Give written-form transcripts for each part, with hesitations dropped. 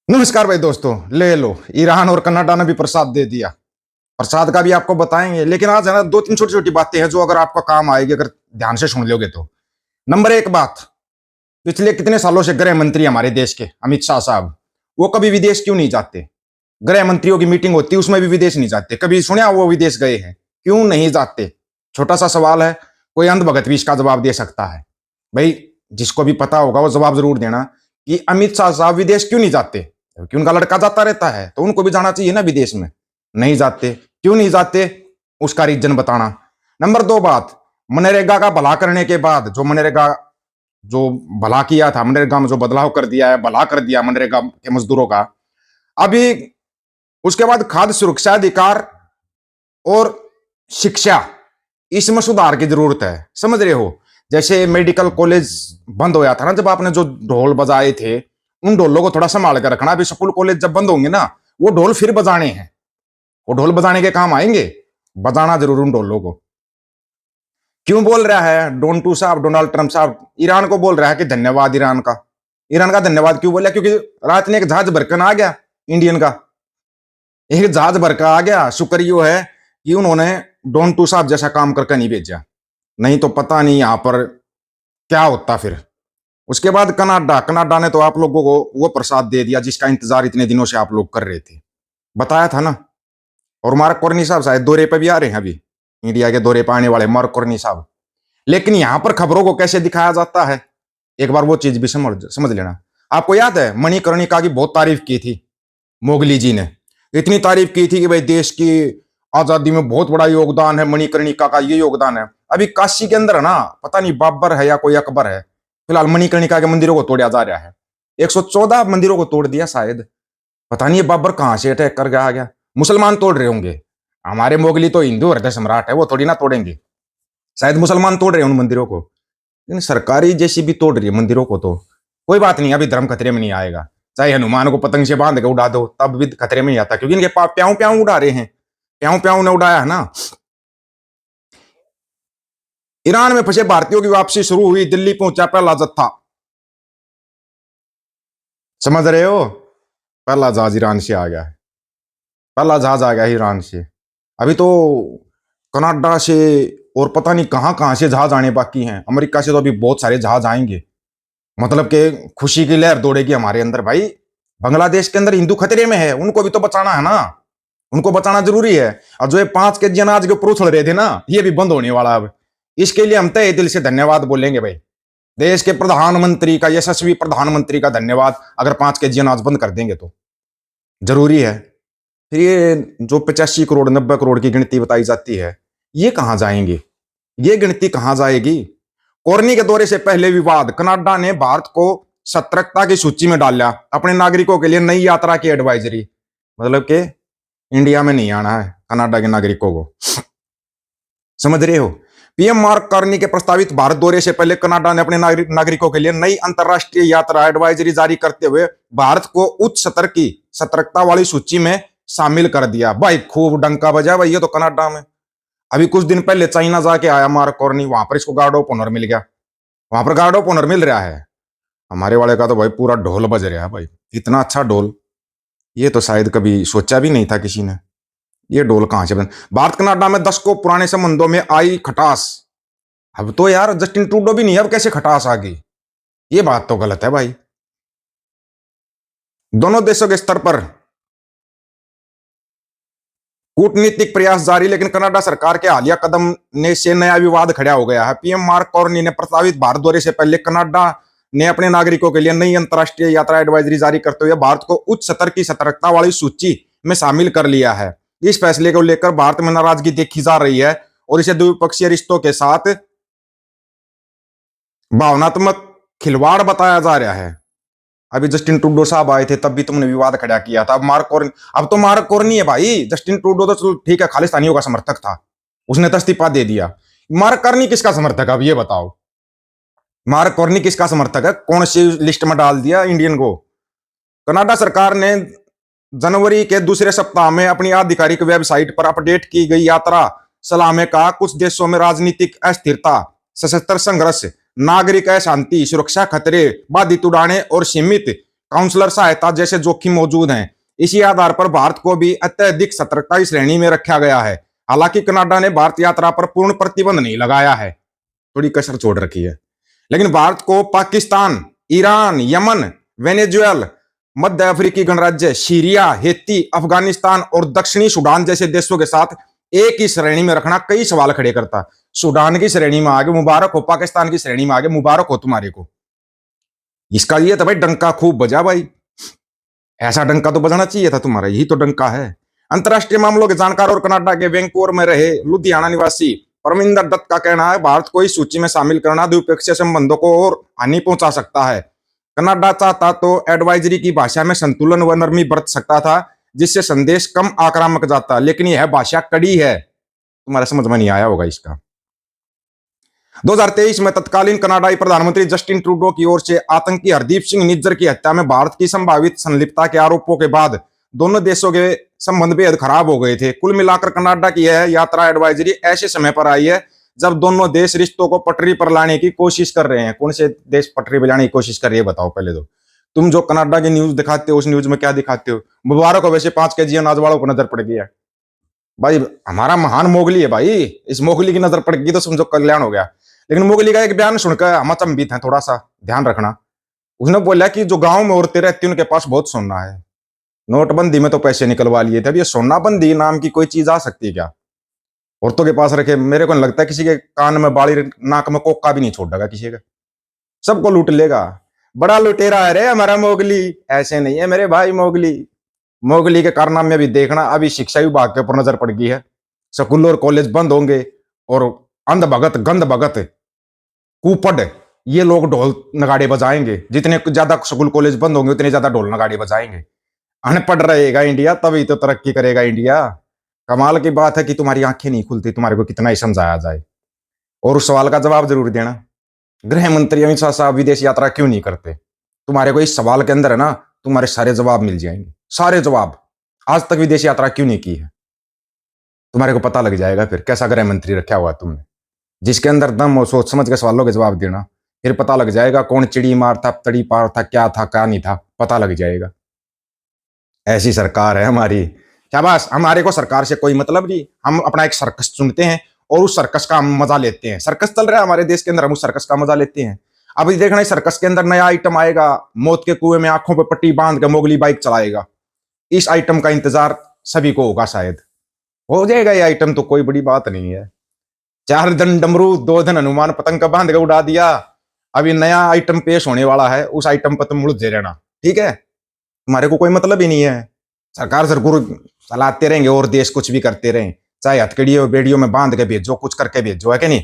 नमस्कार भाई दोस्तों। ले लो, ईरान और कनाडा ने भी प्रसाद दे दिया। प्रसाद का भी आपको बताएंगे, लेकिन आज है ना दो तीन छोटी छोटी बातें हैं जो अगर आपका काम आएगी, अगर ध्यान से सुन लोगे तो। नंबर एक बात, पिछले कितने सालों से गृह मंत्री हमारे देश के अमित शाह साहब, वो कभी विदेश क्यों नहीं जाते? गृह मंत्रियों की मीटिंग होती है, उसमें भी विदेश नहीं जाते। कभी सुना वो विदेश गए हैं? क्यों नहीं जाते? छोटा सा सवाल है, कोई अंधभगत भी इसका जवाब दे सकता है। भाई, जिसको भी पता होगा वो जवाब जरूर देना कि अमित शाह साहब विदेश क्यों नहीं जाते। क्योंकि उनका लड़का जाता रहता है तो उनको भी जाना चाहिए ना विदेश में। नहीं जाते, क्यों नहीं जाते? उसका रीजन बताना। नंबर दो बात, मनरेगा का भला करने के बाद जो भला किया था, मनरेगा में जो बदलाव कर दिया है, भला कर दिया मनरेगा के मजदूरों का। अभी उसके बाद खाद्य सुरक्षा अधिकार और शिक्षा, इसमें सुधार की जरूरत है। समझ रहे हो? जैसे मेडिकल कॉलेज बंद होया था ना, जब आपने जो ढोल बजाए थे, उन ढोलों को थोड़ा संभाल कर रखना। अभी स्कूल कॉलेज जब बंद होंगे ना, वो ढोल फिर बजाने हैं। वो ढोल बजाने के काम आएंगे, बजाना जरूर उन ढोलों को। क्यों बोल रहा है डोंटू साहब, डोनाल्ड ट्रंप साहब ईरान को बोल रहा है कि धन्यवाद ईरान का? ईरान का धन्यवाद क्यों बोला? क्योंकि रात में एक जहाज भरकर आ गया इंडियन का, एक जहाज भर का आ गया। शुक्रिया है कि उन्होंने डोंटू साहब जैसा काम करके नहीं भेजा, नहीं तो पता नहीं यहां पर क्या होता फिर। उसके बाद कनाडा, कनाडा ने तो आप लोगों को वो प्रसाद दे दिया जिसका इंतजार इतने दिनों से आप लोग कर रहे थे। बताया था ना। और मार्क कोर्नी साहब शायद दौरे पे भी आ रहे हैं, अभी इंडिया के दौरे पे आने वाले मार्क कोर्नी साहब। लेकिन यहां पर खबरों को कैसे दिखाया जाता है, एक बार वो चीज भी समझ लेना। आपको याद है मणिकर्णिका की बहुत तारीफ की थी मोगली जी ने। इतनी तारीफ की थी कि भाई देश की आजादी में बहुत बड़ा योगदान है मणिकर्णिका का, ये योगदान है। अभी काशी के अंदर है ना, पता नहीं बाबर है या कोई अकबर है, फिलहाल मणिकर्णिका के मंदिरों को तोड़ा जा रहा है। 114 मंदिरों को तोड़ दिया शायद। पता नहीं ये बाबर कहां से अटैक कर आ गया। मुसलमान तोड़ रहे होंगे। हमारे मोगली तो हिंदू हृदय सम्राट है, वो थोड़ी ना तोड़ेंगे। शायद मुसलमान तोड़ रहे हैं उन मंदिरों को, लेकिन सरकारी जैसी भी तोड़ रही है मंदिरों को। तो कोई बात नहीं, अभी धर्म खतरे में नहीं आएगा। चाहे हनुमान को पतंग से बांध के उड़ा दो, तब भी खतरे में नहीं आता, क्योंकि इनके पास प्याऊ प्याऊ उड़ा रहे हैं। प्याऊ प्याऊ ने उड़ाया है ना। ईरान में फंसे भारतीयों की वापसी शुरू हुई, दिल्ली पहुंचा पहला जत्था। समझ रहे हो? पहला जहाज ईरान से आ गया है, पहला जहाज आ गया है ईरान से। अभी तो कनाडा से और पता नहीं कहां कहां से जहाज आने बाकी हैं। अमेरिका से तो अभी बहुत सारे जहाज आएंगे। मतलब कि खुशी की लहर दौड़ेगी हमारे अंदर। भाई, बांग्लादेश के अंदर हिंदू खतरे में है, उनको भी तो बचाना है ना। उनको बचाना जरूरी है। और जो ये 5 केजी अनाज के ऊपर उछल रहे थे ना, ये भी बंद होने वाला अब। इसके लिए हम तय दिल से धन्यवाद बोलेंगे भाई। देश के प्रधानमंत्री का, यशस्वी प्रधानमंत्री का धन्यवाद। अगर 5 केजी अनाज बंद कर देंगे तो जरूरी है। फिर ये जो 85 करोड़ 90 करोड़ की गिनती बताई जाती है, ये कहां जाएंगे? ये गिनती कहां जाएगी? कोरनी के दौरे से पहले विवाद, कनाडा ने भारत को सतर्कता की सूची में डाला। अपने नागरिकों के लिए नई यात्रा की एडवाइजरी। मतलब कि इंडिया में नहीं आना है कनाडा के नागरिकों को। समझ रहे हो? पीएम मार्क कार्नी के प्रस्तावित भारत दौरे से पहले कनाडा ने अपने नागरिकों के लिए नई अंतरराष्ट्रीय यात्रा एडवाइजरी जारी करते हुए भारत को उच्च सतर्कता वाली सूची में शामिल कर दिया। भाई खूब डंका बजा भाई, ये तो कनाडा में। अभी कुछ दिन पहले चाइना जाके आया मार्क कार्नी, वहां पर इसको गार्ड ऑफ ऑनर मिल गया। वहां पर गार्ड ऑफ ऑनर मिल रहा है। हमारे वाले का तो भाई पूरा ढोल बज रहा है भाई, इतना अच्छा ढोल। ये तो शायद कभी सोचा भी नहीं था किसी ने। ये ढोल कहां से बन। भारत कनाडा में दशकों पुराने संबंधों में आई खटास। अब तो यार जस्टिन ट्रूडो भी नहीं, अब कैसे खटास आ गई? ये बात तो गलत है भाई। दोनों देशों के स्तर पर कूटनीतिक प्रयास जारी, लेकिन कनाडा सरकार के हालिया कदम ने से नया विवाद खड़ा हो गया है। पीएम मार्क कार्नी ने प्रस्तावित भारत दौरे से पहले कनाडा ने अपने नागरिकों के लिए नई अंतरराष्ट्रीय यात्रा एडवाइजरी जारी करते हुए भारत को उच्च स्तर की सतर्कता वाली सूची में शामिल कर लिया है। इस फैसले को लेकर भारत में नाराजगी देखी जा रही है और इसे द्विपक्षीय रिश्तों के साथ भावनात्मक खिलवाड़ बताया जा रहा है। अभी जस्टिन ट्रूडो साहब आए थे, तब भी तुमने विवाद खड़ा किया था। अब तो मार्क कार्नी है भाई। जस्टिन ट्रूडो तो चलो ठीक है, खालिस्तानियों का समर्थक था, उसने तो इस्तीफा दे दिया। मार्क कार्नी किसका समर्थक है? अब ये बताओ, मार्क कार्नी किसका समर्थक है? कौन सी लिस्ट में डाल दिया इंडियन को? कनाडा सरकार ने जनवरी के दूसरे सप्ताह में अपनी आधिकारिक वेबसाइट पर अपडेट की गई यात्रा सलाह में कहा, कुछ देशों में राजनीतिक अस्थिरता, सशस्त्र संघर्ष, नागरिक अशांति, सुरक्षा खतरे, बाधित उड़ाने और सीमित काउंसलर सहायता जैसे जोखिम मौजूद हैं। इसी आधार पर भारत को भी अत्यधिक सतर्कता की श्रेणी में रखा गया है। हालांकि कनाडा ने भारत यात्रा पर पूर्ण प्रतिबंध नहीं लगाया है, थोड़ी कसर छोड़ रखी है, लेकिन भारत को पाकिस्तान, ईरान, यमन, वेनेजुएला, मध्य अफ्रीकी गणराज्य, सीरिया, हेती, अफगानिस्तान और दक्षिणी सूडान जैसे देशों के साथ एक ही श्रेणी में रखना कई सवाल खड़े करता। सूडान की श्रेणी में आगे मुबारक हो, पाकिस्तान की श्रेणी में आगे मुबारक हो तुम्हारे को। इसका ये था भाई डंका खूब बजा भाई, ऐसा डंका तो बजाना चाहिए था तुम्हारा, यही तो डंका है। अंतर्राष्ट्रीय मामलों के जानकार और कनाडा के वैंकूवर में रहे लुधियाना निवासी परमिंदर दत्त का कहना है, भारत को इस सूची में शामिल करना द्विपक्षीय संबंधों को और हानि पहुंचा सकता है। कनाडा चाहता तो एडवाइजरी की भाषा में संतुलन व नरमी बरत सकता था, जिससे संदेश कम आक्रामक जाता, लेकिन यह भाषा कड़ी है। तुम्हारे समझ में नहीं आया होगा इसका। 2023 में तत्कालीन कनाडाई प्रधानमंत्री जस्टिन ट्रूडो की ओर से आतंकी हरदीप सिंह निज्जर की हत्या में भारत की संभावित संलिप्तता के आरोपों के बाद दोनों देशों के संबंध बेहद खराब हो गए थे। कुल मिलाकर कनाडा की यह यात्रा एडवाइजरी ऐसे समय पर आई है जब दोनों देश रिश्तों को पटरी पर लाने की कोशिश कर रहे हैं। कौन से देश पटरी पर लाने की कोशिश कर रही है बताओ पहले तो। तुम जो कनाडा की न्यूज दिखाते हो उस न्यूज में क्या दिखाते हो? मुबारक हो, वैसे 5 केजी अनाज वालों को नजर पड़ गई है भाई। हमारा महान मोगली है भाई, इस मोगली की नजर पड़ गई तो समझो कल्याण हो गया। लेकिन मोगली का एक बयान सुनकर हम अचंभित हैं, थोड़ा सा ध्यान रखना। उसने बोला कि जो गांव में औरतें रहती हैं उनके पास बहुत सोना है, नोटबंदी में तो पैसे निकलवा लिए थे, अब ये सोनाबंदी नाम की कोई चीज आ सकती है क्या औरतों के पास रखे? मेरे को नहीं लगता किसी के कान में बाली, नाक में कोका भी नहीं छोड़ेगा किसी का, सबको लूट लेगा। बड़ा लुटेरा है रे हमारा मोगली, ऐसे नहीं है मेरे भाई। मोगली मोगली के कारनामे भी देखना। अभी शिक्षा विभाग के ऊपर नजर पड़ गई है, स्कूल और कॉलेज बंद होंगे और अंध भगत, गंध भगत, कुपड़ ये लोग ढोल नगाड़े बजाएंगे। जितने ज्यादा स्कूल कॉलेज बंद होंगे उतने ज्यादा ढोल नगाड़े बजाएंगे। अनपढ़ रहेगा इंडिया तभी तो तरक्की करेगा इंडिया। कमाल की बात है कि तुम्हारी आंखें नहीं खुलती, तुम्हारे को कितना ही समझाया जाए। और उस सवाल का जवाब जरूर देना, गृह मंत्री अमित शाह साहब विदेश यात्रा क्यों नहीं करते? तुम्हारे को इस सवाल के अंदर है ना तुम्हारे सारे जवाब मिल जाएंगे, सारे जवाब। आज तक विदेश यात्रा क्यों नहीं की है तुम्हारे को पता लग जाएगा। फिर कैसा गृह मंत्री रखा हुआ तुमने, जिसके अंदर दम हो, सोच समझ के सवालों के जवाब देना। फिर पता लग जाएगा कौन चिड़ी मार था, तड़ी पार था, क्या था क्या नहीं था, पता लग जाएगा। ऐसी सरकार है हमारी। शाबाश, हमारे को सरकार से कोई मतलब नहीं, हम अपना एक सर्कस चुनते हैं और उस सर्कस का हम मजा लेते हैं। सर्कस चल रहा है हमारे देश के अंदर, हम उस सर्कस का मजा लेते हैं। अब ये देखना, इस सर्कस के अंदर नया आइटम आएगा, मौत के कुएं में आंखों पर पट्टी बांध के मोगली बाइक चलाएगा। इस आइटम का इंतजार सभी को होगा, शायद हो जाएगा ये आइटम, तो कोई बड़ी बात नहीं है। 4 दिन डमरू 2 दिन हनुमान पतंग का बांध के उड़ा दिया। अभी नया आइटम पेश होने वाला है, उस आइटम पर तुम मुड़ रहना, ठीक है? तुम्हारे को कोई मतलब ही नहीं है। सरकार सरगुरु चलाते रहेंगे और देश कुछ भी करते रहें, चाहे हथकड़ियों बेड़ियों में बांध के भेजो, कुछ करके भेजो, है कि नहीं?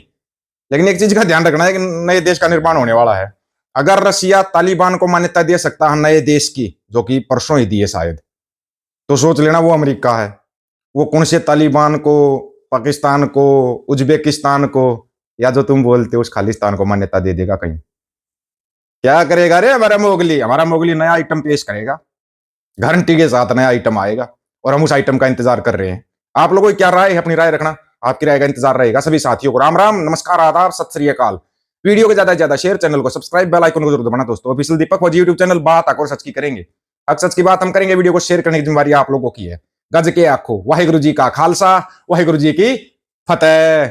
लेकिन एक चीज का ध्यान रखना है कि नए देश का निर्माण होने वाला है। अगर रसिया तालिबान को मान्यता दे सकता है नए देश की, जो कि परसों ही दी है शायद, तो सोच लेना वो अमेरिका है। वो कौन से तालिबान को, पाकिस्तान को, उज्बेकिस्तान को, या जो तुम बोलते हो उस खालिस्तान को मान्यता दे देगा कहीं? क्या करेगा रे हमारा मोगली? हमारा मोगली नया आइटम पेश करेगा, गारंटी के साथ नया आइटम आएगा और हम उस आइटम का इंतजार कर रहे हैं। आप लोगों की क्या राय है? अपनी राय रखना, आपकी राय का इंतजार रहेगा। सभी साथियों को राम राम, नमस्कार, आदाब, सत श्री अकाल। वीडियो को ज्यादा से ज्यादा शेयर, चैनल को सब्सक्राइब, बेल आइकन को जरूर दबाना दोस्तों। ऑफिशियल दीपक फौजी यूट्यूब चैनल, बात आकर सच की करेंगे, हक सच की बात हम करेंगे। वीडियो को शेयर करने की जिम्मेवारी आप लोगों की है। गज के आखो, वाहिगुरु जी का खालसा, वाहिगुरु जी की फतेह।